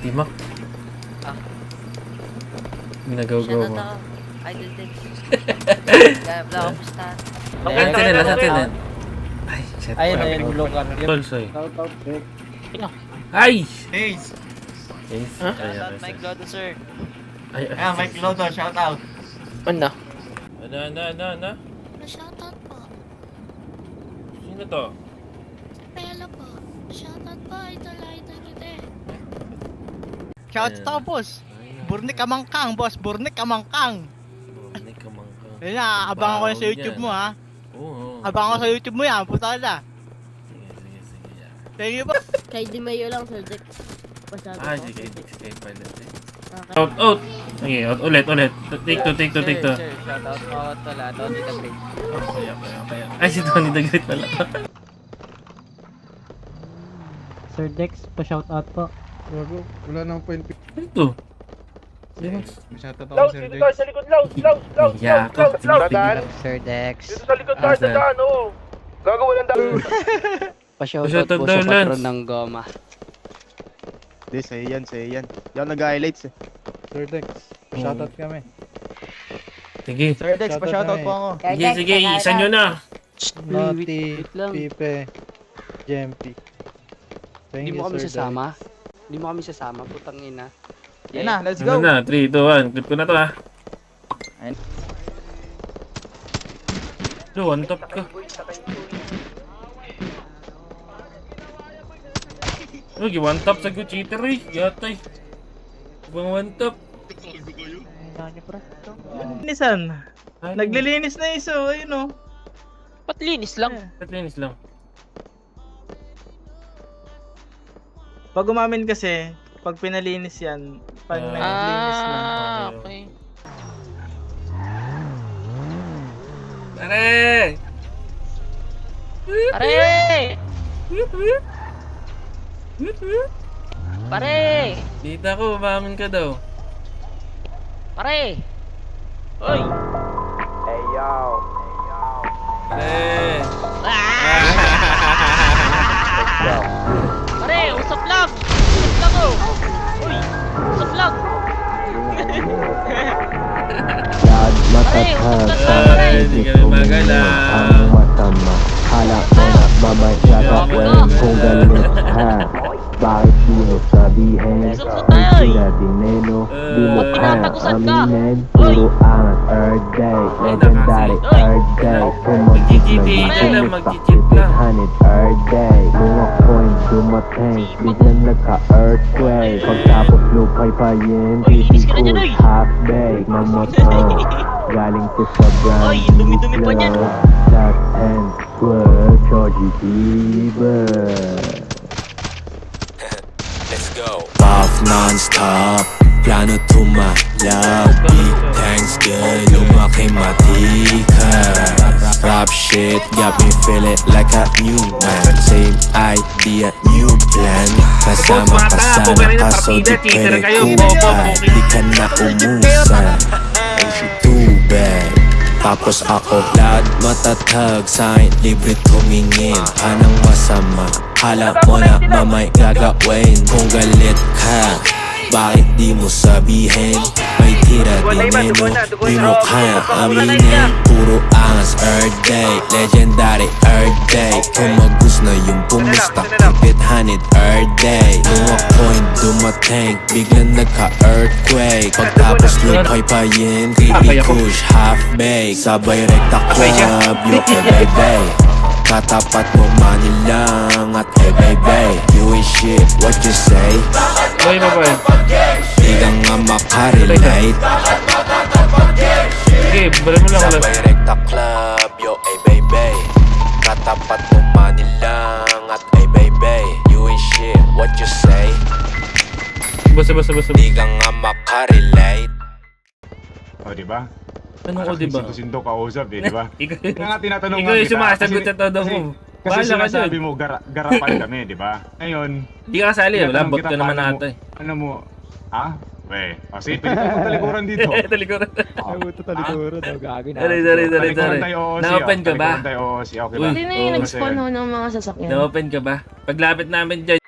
Timak. Ah. Ginagawa mo. Idol din. Kaya wala akong pustahan. Nasa tinin. Ay, shit. Ayun, lugar. Tolsoy. Out, break. Ay! Ace! Ace. Shoutout Mike Lodo, sir. Ay, Ayan, Mike Lodo, shout out. Ano? Ano? Shoutout po. Sino to? Si Pelo po. Shoutout po, idol kita eh. Shout out, boss. Burnik Kamangkang, boss. Burnik Kamangkang. Burnik Kamangkang. Ayun na, abangan ko na sa YouTube mo, ha. Oo. Abangan ko sa YouTube mo yan, puta na. Sige. Thank you, boss. Kay Di Mayo lang, Sir Dick. Ah, sige. Pilot. Out. Sige, out ulit. Take two. Sir, shoutout po ako tala. Tony the Great. Kaya. Ay, si Tony the Great pala. Sir Dex, pa-shoutout po. Wala nang point. Ano to? Shoutout ako, Sir Dex. Sa likod, loud. Yakap. Sir Dex. Dito sa likod tayo, dadaan, oo. Gago, walang daan. Pa-shoutout Pa-shoutout po daw, sa Lance. patron ng goma. Hindi, sa'yo yan. Hindi ako nag-highlights eh. Sir Dex, shoutout kami. Sige. Sir Dex, Shoutout pa-shoutout na po ako. Sige, isa nyo na. Naughty, wait lang. Pipe, Jempy. Thank Hindi you, mo kami Sir sasama. Hindi mo kami sasama, putang ina. Yan na, let's Ano go. na? 3, 2, 1. Clip ko na to, ha. Ayun. One top ka. Uy, one top sa cheater eh. Yatay. Ibang one top. Linisan. Naglilinis na iso, ayun o. Ba't linis lang? Patlinis lang. Pag umamin kasi, pag pinalinis yan, pag naglinis na. Okay. Pare! Pare! Pare! Dita ko, umamin ka daw. Pare! Hoy! Pare! Pare! Usap lang! Usap lang oh! Uy! Usap lang! Pare! Usap lang tayo, pare! Hindi kami magalaw. Hala mo na mamaya gagawin kung galit ha. Bakit di mo sabihin? Usap na tayo eh! Tira dinero, di mo Ba't kaya pinatakusan ka? aminin. Hoy! Puro angat earth day, legendary Hoy! earth day. Kumagit na Mag-cheat lang, yung mag-cheat lang. hanit earth day. Mga coin dumating, biglang nagka-earthquake. Pagtapos lupay-payin, Hoy, linis ka na dyan, titikul oy! half-baked. Mamotang, galing to sa brand Hoy, dumi-dumi pa niyan. That and squirt, Georgie Bieber. Let's go. Puff non-stop, plano tumalab. Big thanks girl, lumaki matika. Rap shit, got me feeling like a new man. Same idea, new plan. Kasama ka sana, kaso di pwede kuha. Di ka na umusan, ain't you too bad. Tapos ako, lahat matatag, sa'kin libre tumingin. Anong masama? Hala mo na mamay gagawin. Kung galit ka, bakit di mo sabihin? May tira dinero, di mo kaya aminin. Puro angas earth day, legendary earth day. Tumagus na yung pumusta, keep it honeyed earth day. Mga coin dumating, biglang nagka-earthquake. Pagtapos lupay-payin, baby kush half-baked. Sabay rekta club, yung ebay. Katapat mo money lang at ebay. You ain't shit, what you say? Boy mo ba? Di ka nga makarelate. Sige, bala mo lang ulit. Sabay rekta club, yo ebay. Katapat mo money lang at ebay. You ain't shit, what you say? Basta. Di ka nga makarelate. O, diba? Ano ko, diba? Sindo kausap eh, diba? Ikaw Kaya nga tinatanong ikaw yung kita, sumasagot kasi- sa todo mo. Kasi Bahala ka sinasabi dyan. mo, garapan kami, diba? Ngayon, Hindi ka kasali, wala. tinatanong Bot kita ka naman paano ata eh. Ano mo, ha? Weh, kasi pwede tayo magtalikuran dito. Talikuran. Ay, buto talikuran. Gagawin Sorry. Talikuran tayo, OOC, Na-open ka ba? Talikuran tayo, OOC, okay ba? Uy, Hindi na oo, yung kasi- nag-spawn ho ng mga sasakyan. Na-open ka ba? Paglapit namin dyan,